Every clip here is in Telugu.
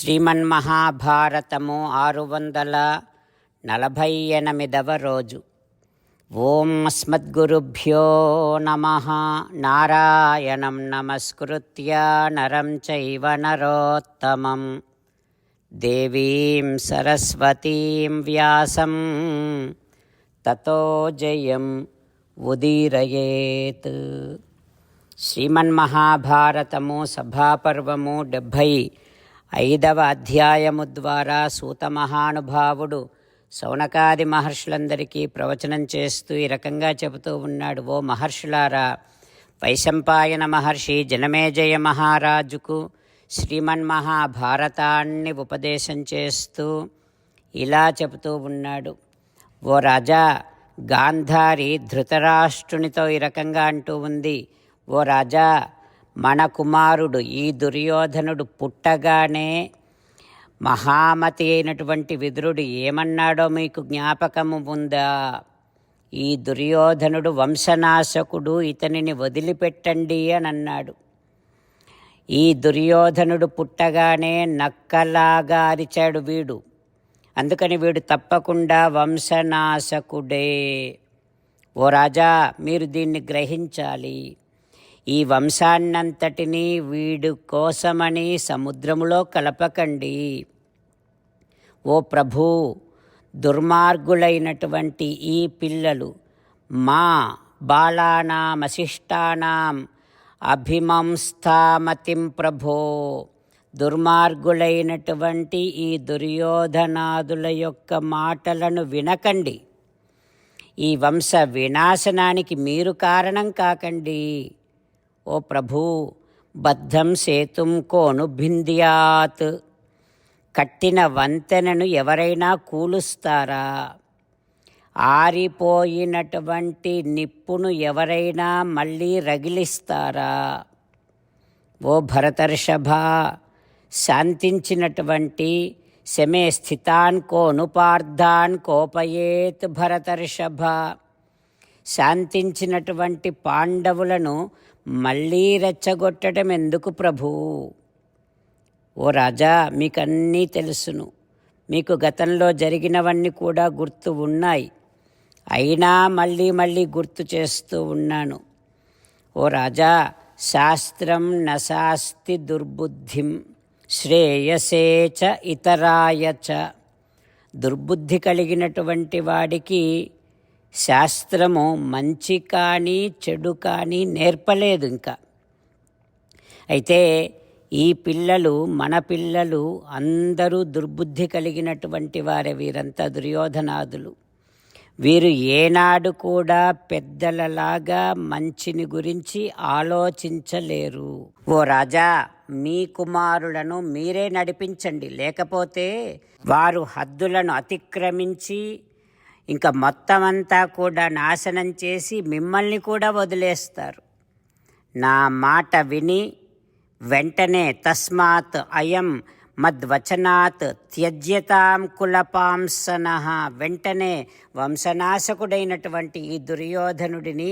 శ్రీమన్మహాభారతము 648వ రోజు. ఓం అస్మద్గురుభ్యో నమః. నారాయణం నమస్కృత్య నరం చైవ నరోత్తమం దేవీం సరస్వతీం వ్యాసం తతో జయం ఉదీరయేత్. శ్రీమన్మహాభారతము సభాపర్వము 75వ అధ్యాయము ద్వారా సూత మహానుభావుడు శౌనకాది మహర్షులందరికీ ప్రవచనం చేస్తూ ఈ రకంగా చెబుతూ ఉన్నాడు. ఓ మహర్షులారా, వైశంపాయన మహర్షి జనమేజయ మహారాజుకు శ్రీమన్మహాభారతాన్ని ఉపదేశం చేస్తూ ఇలా చెబుతూ ఉన్నాడు. ఓ రాజా, గాంధారి ధృతరాష్ట్రునితో ఈ రకంగా అంటూ ఉంది. ఓ రాజా, మన కుమారుడు ఈ దుర్యోధనుడు పుట్టగానే మహామతి అయినటువంటి విదురుడు ఏమన్నాడో మీకు జ్ఞాపకము ఉందా? ఈ దుర్యోధనుడు వంశనాశకుడు, ఇతనిని వదిలిపెట్టండి అని అన్నాడు. ఈ దుర్యోధనుడు పుట్టగానే నక్కలాగా అరిచాడు వీడు, అందుకని వీడు తప్పకుండా వంశనాశకుడే. ఓ రాజా, మీరు దీన్ని గ్రహించాలి. ఈ వంశాన్నంతటినీ వీడు కోసమని సముద్రములో కలపకండి. ఓ ప్రభూ, దుర్మార్గులైనటువంటి ఈ పిల్లలు మా బాలానామశిష్టానాం అభిమంస్థామతిం ప్రభో. దుర్మార్గులైనటువంటి ఈ దుర్యోధనాదుల యొక్క మాటలను వినకండి. ఈ వంశ వినాశనానికి మీరు కారణం కాకండి. ఓ ప్రభూ, బద్ధం సేతుం కోను భింద్యాత్. కట్టిన వంతెనను ఎవరైనా కూలుస్తారా? ఆరిపోయినటువంటి నిప్పును ఎవరైనా మళ్ళీ రగిలిస్తారా? ఓ భరతర్షభ, శాంతించినటువంటి శమే స్థితాన్ కోను పార్థాన్ కోపయేత్ భరతర్షభ. శాంతించినటువంటి పాండవులను మళ్ళీ రెచ్చగొట్టడం ఎందుకు ప్రభూ? ఓ రాజా, మీకన్నీ తెలుసును, మీకు గతంలో జరిగినవన్నీ కూడా గుర్తు ఉన్నాయి. అయినా మళ్ళీ మళ్ళీ గుర్తు చేస్తూ ఉన్నాను. ఓ రాజా, శాస్త్రం నశాస్తి దుర్బుద్ధిం శ్రేయసే చ ఇతరాయ చ. దుర్బుద్ధి కలిగినటువంటి వాడికి శాస్త్రము మంచి కానీ చెడు కానీ నేర్పలేదు ఇంకా. అయితే ఈ పిల్లలు, మన పిల్లలు అందరూ దుర్బుద్ధి కలిగినటువంటి వారే. వీరంతా దుర్యోధనాదులు. వీరు ఏనాడు కూడా పెద్దలలాగా మంచిని గురించి ఆలోచించలేరు. ఓ రాజా, మీ కుమారులను మీరే నడిపించండి, లేకపోతే వారు హద్దులను అతిక్రమించి ఇంకా మొత్తం అంతా కూడా నాశనం చేసి మిమ్మల్ని కూడా వదిలేస్తారు. నా మాట విని వెంటనే తస్మాత్ అయం మద్వచనాత్ త్యజ్యతాం కులపాంసనః. వెంటనే వంశనాశకుడైనటువంటి ఈ దుర్యోధనుడిని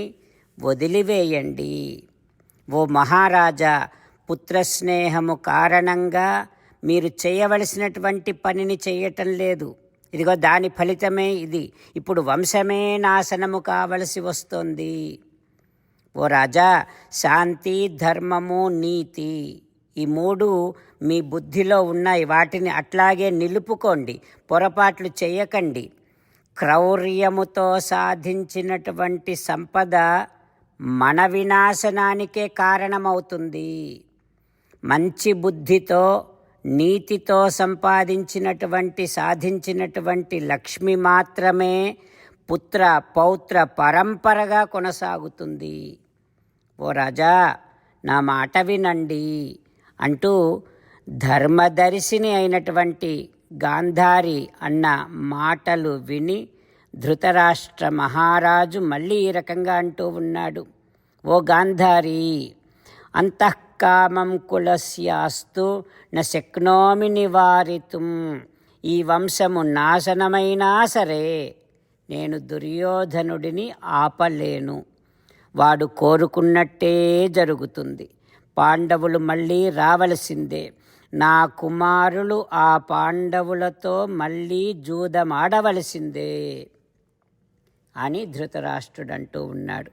వదిలివేయండి. ఓ మహారాజా, పుత్రస్నేహము కారణంగా మీరు చేయవలసినటువంటి పనిని చేయటం లేదు. ఇదిగో దాని ఫలితమే ఇది. ఇప్పుడు వంశమే నాశనము కావలసి వస్తుంది. ఓ రాజా, శాంతి, ధర్మము, నీతి, ఈ మూడు మీ బుద్ధిలో ఉన్నాయి. వాటిని అట్లాగే నిలుపుకోండి, పొరపాట్లు చేయకండి. క్రౌర్యముతో సాధించినటువంటి సంపద మన వినాశనానికే కారణమవుతుంది. మంచి బుద్ధితో, నీతితో సాధించినటువంటి లక్ష్మి మాత్రమే పుత్ర పౌత్ర పరంపరగా కొనసాగుతుంది. ఓ రాజా, నా మాట వినండి అంటూ ధర్మదర్శిని అయినటువంటి గాంధారి అన్న మాటలు విని ధృతరాష్ట్ర మహారాజు మళ్ళీ ఈ రకంగా అంటూ ఉన్నాడు. ఓ గాంధారి, అంతఃకామం కులస్యాస్తు న శక్నోమి నివారితుం. ఈ వంశము నాశనమైనా సరే నేను దుర్యోధనుడిని ఆపలేను. వాడు కోరుకున్నట్టే జరుగుతుంది. పాండవులు మళ్ళీ రావలసిందే. నా కుమారులు ఆ పాండవులతో మళ్ళీ జూదమాడవలసిందే అని ధృతరాష్ట్రుడు అంటూ ఉన్నాడు.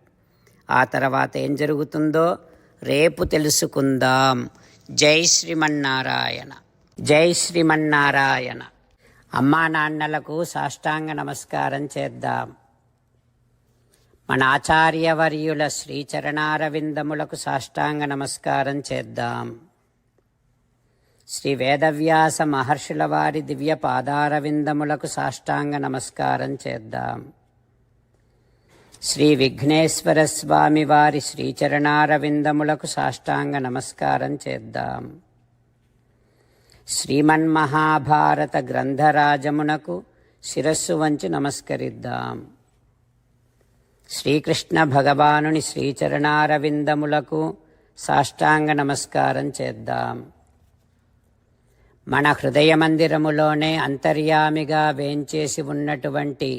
ఆ తర్వాత ఏం జరుగుతుందో రేపు తెలుసుకుందాం. జై శ్రీమన్నారాయణ. జై శ్రీమన్నారాయణ. అమ్మా నాన్నలకు సాష్టాంగ నమస్కారం చేద్దాం. మన ఆచార్యవర్యుల శ్రీచరణారవిందములకు సాష్టాంగ నమస్కారం చేద్దాం. శ్రీ వేదవ్యాస మహర్షుల వారి దివ్య పాదారవిందములకు సాష్టాంగ నమస్కారం చేద్దాం. శ్రీ విఘ్నేశ్వర స్వామి వారి శ్రీచరణారవిందములకు సాష్టాంగ నమస్కారం చేద్దాం. శ్రీమన్మహాభారత గ్రంథరాజమునకు శిరస్సు వంచి నమస్కరిద్దాం. శ్రీకృష్ణ భగవానుని శ్రీచరణారవిందములకు సాష్టాంగ నమస్కారం చేద్దాం. మన హృదయ మందిరములోనే అంతర్యామిగా వేంచేసి ఉన్నటువంటి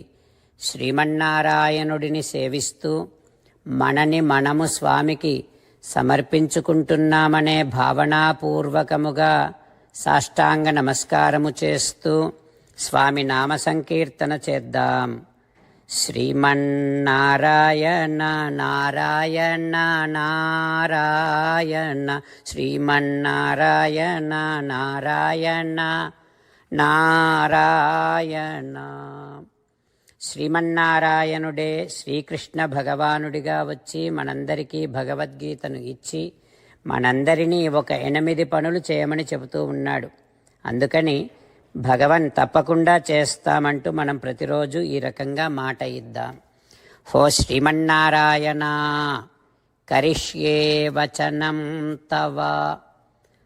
శ్రీమన్నారాయణుడిని సేవిస్తూ మనని మనము స్వామికి సమర్పించుకుంటున్నామనే భావనాపూర్వకముగా సాష్టాంగ నమస్కారము చేస్తూ స్వామి నామ సంకీర్తన చేద్దాం. శ్రీమన్నారాయణ నారాయణ నారాయణ శ్రీమన్నారాయణ నారాయణ నారాయణ. శ్రీమన్నారాయణుడే శ్రీకృష్ణ భగవానుడిగా వచ్చి మనందరికీ భగవద్గీతను ఇచ్చి మనందరినీ ఒక 8 పనులు చేయమని చెబుతూ ఉన్నాడు. అందుకని భగవన్ తప్పకుండా చేస్తామంటూ మనం ప్రతిరోజు ఈ రకంగా మాట ఇద్దాం. హో శ్రీమన్నారాయణ కరిష్యే వచనం తవ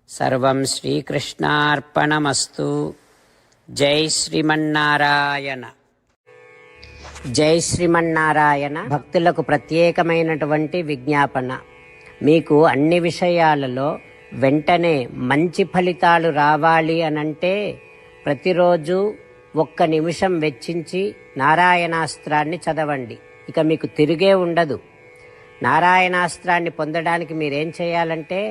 సర్వం శ్రీకృష్ణార్పణమస్తు. జై శ్రీమన్నారాయణ. జై శ్రీమన్నారాయణ. భక్తులకు ప్రత్యేకమైనటువంటి విజ్ఞాపన. మీకు అన్ని విషయాలలో వెంటనే మంచి ఫలితాలు రావాలి అనంటే ప్రతిరోజు 1 నిమిషం వెచ్చించి నారాయణాస్త్రాన్ని చదవండి. ఇక మీకు తిరిగే ఉండదు. నారాయణాస్త్రాన్ని పొందడానికి మీరేం చేయాలంటే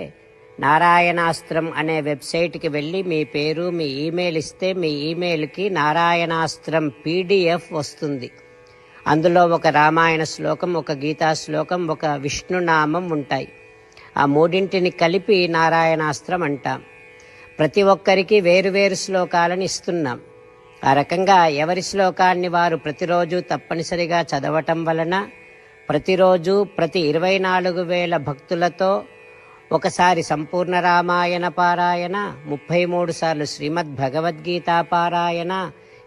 నారాయణాస్త్రం అనే వెబ్సైట్కి వెళ్ళి మీ పేరు మీ ఈమెయిల్ ఇస్తే మీ ఈమెయిల్కి నారాయణాస్త్రం PDF వస్తుంది. అందులో ఒక రామాయణ శ్లోకం, ఒక గీతా శ్లోకం, ఒక విష్ణునామం ఉంటాయి. ఆ 3 కలిపి నారాయణాస్త్రం అంటాం. ప్రతి ఒక్కరికి వేరువేరు శ్లోకాలను ఇస్తున్నాం. ఆ రకంగా ఎవరి శ్లోకాన్ని వారు ప్రతిరోజు తప్పనిసరిగా చదవటం వలన ప్రతిరోజు ప్రతి 24,000 భక్తులతో ఒకసారి సంపూర్ణ రామాయణ పారాయణ, 33 సార్లు శ్రీమద్ భగవద్గీత పారాయణ,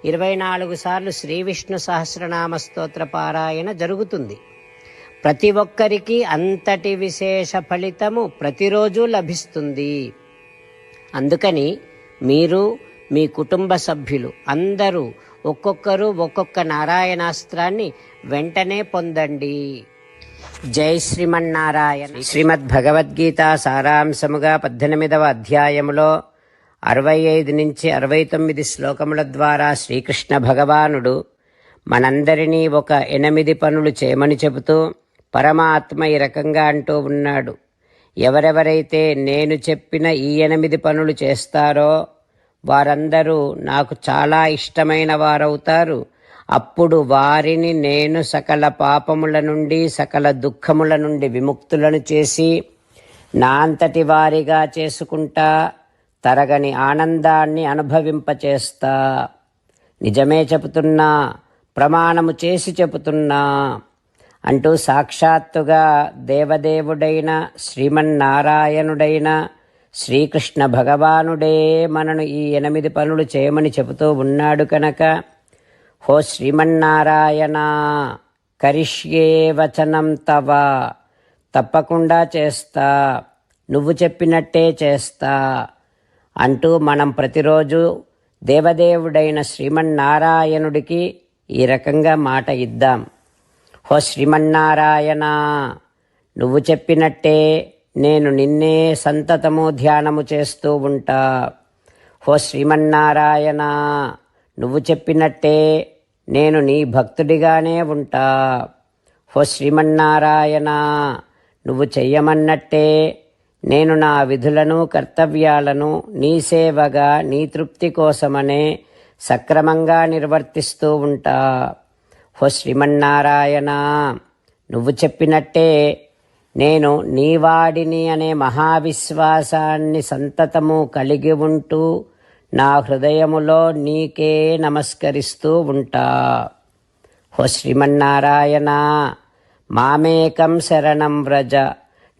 24 సార్లు శ్రీ విష్ణు సహస్రనామ స్తోత్ర పారాయణ జరుగుతుంది. ప్రతి ఒక్కరికి అంతటి విశేష ఫలితము ప్రతిరోజు లభిస్తుంది. అందుకని మీరు మీ కుటుంబ సభ్యులు అందరూ ఒక్కొక్కరు ఒక్కొక్క నారాయణాస్త్రాన్ని వెంటనే పొందండి. జై శ్రీమన్నారాయణ. శ్రీమద్ భగవద్గీత సారాంశముగా 18వ అధ్యాయములో 65 నుంచి 69 శ్లోకముల ద్వారా శ్రీకృష్ణ భగవానుడు మనందరినీ ఒక 8 పనులు చేయమని చెబుతూ పరమాత్మ ఈ రకంగా అంటూ ఉన్నాడు. ఎవరెవరైతే నేను చెప్పిన ఈ 8 పనులు చేస్తారో వారందరూ నాకు చాలా ఇష్టమైన వారవుతారు. అప్పుడు వారిని నేను సకల పాపముల నుండి సకల దుఃఖముల నుండి విముక్తులను చేసి నా అంతటి వారిగా చేసుకుంటా, తరగని ఆనందాన్ని అనుభవింపచేస్తా. నిజమే చెబుతున్నా, ప్రమాణము చేసి చెబుతున్నా అంటూ సాక్షాత్తుగా దేవదేవుడైన శ్రీమన్నారాయణుడైన శ్రీకృష్ణ భగవానుడే మనను ఈ 8 పనులు చేయమని చెబుతూ ఉన్నాడు కనుక హో శ్రీమన్నారాయణ కరిష్యే వచనం తవ, తప్పకుండా చేస్తా, నువ్వు చెప్పినట్టే చేస్తా అంటూ మనం ప్రతిరోజు దేవదేవుడైన శ్రీమన్నారాయణుడికి ఈ రకంగా మాట ఇద్దాం. హో శ్రీమన్నారాయణ, నువ్వు చెప్పినట్టే నేను నిన్నే సంతతము ధ్యానము చేస్తూ ఉంటా. హో శ్రీమన్నారాయణ, నువ్వు చెప్పినట్టే నేను నీ భక్తుడిగానే ఉంటా. హో శ్రీమన్నారాయణ, నువ్వు చెయ్యమన్నట్టే నేను నా విధులను కర్తవ్యాలను నీ సేవగా నీ తృప్తి కోసమనే సక్రమంగా నిర్వర్తిస్తూ ఉంటా. ఓ శ్రీమన్నారాయణ, నువ్వు చెప్పినట్టే నేను నీవాడిని అనే మహావిశ్వాసాన్ని సంతతము కలిగి ఉంటూ నా హృదయములో నీకే నమస్కరిస్తూ ఉంటా. ఓ శ్రీమన్నారాయణ, మామేకం శరణం వ్రజ,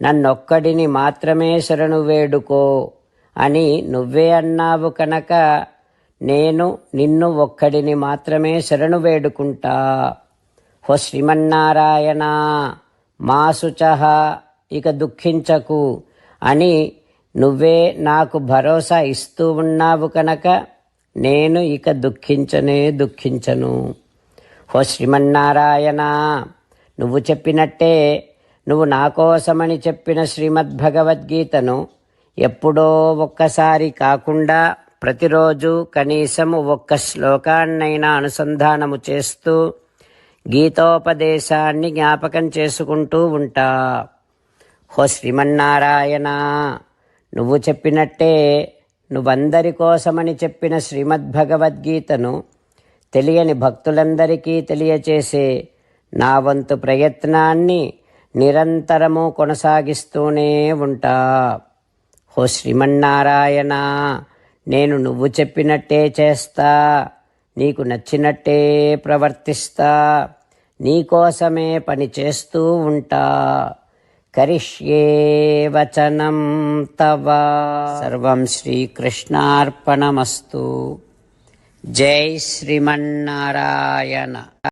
నన్నొక్కడిని మాత్రమే శరణు వేడుకో అని నువ్వే అన్నావు కనుక నేను నిన్ను ఒక్కడిని మాత్రమే శరణు వేడుకుంటా. ఓ శ్రీమన్నారాయణ, మా శుచః, ఇక దుఃఖించకు అని నువ్వే నాకు భరోసా ఇస్తూ ఉన్నావు కనుక నేను ఇక దుఃఖించను. ఓ శ్రీమన్నారాయణ, నువ్వు చెప్పినట్టే నువ్వు నా కోసమని చెప్పిన శ్రీమద్భగవద్గీతను ఎప్పుడో ఒక్కసారి కాకుండా ప్రతిరోజు కనీసం ఒక్క శ్లోకాన్నైనా అనుసంధానము చేస్తూ గీతోపదేశాన్ని జ్ఞాపకం చేసుకుంటూ ఉంటా. ఓ శ్రీమన్నారాయణ, నువ్వు చెప్పినట్టే నువ్వందరి కోసమని చెప్పిన శ్రీమద్భగవద్గీతను తెలియని భక్తులందరికీ తెలియచేసే నా వంతు ప్రయత్నాన్ని నిరంతరము కొనసాగిస్తూనే ఉంటా. ఓ శ్రీమన్నారాయణ, నేను నువ్వు చెప్పినట్టే చేస్తా, నీకు నచ్చినట్టే ప్రవర్తిస్తా, నీకోసమే పని చేస్తూ ఉంటా. కరిష్యే వచనం తవ. సర్వం శ్రీకృష్ణార్పణమస్తు. జై శ్రీమన్నారాయణ.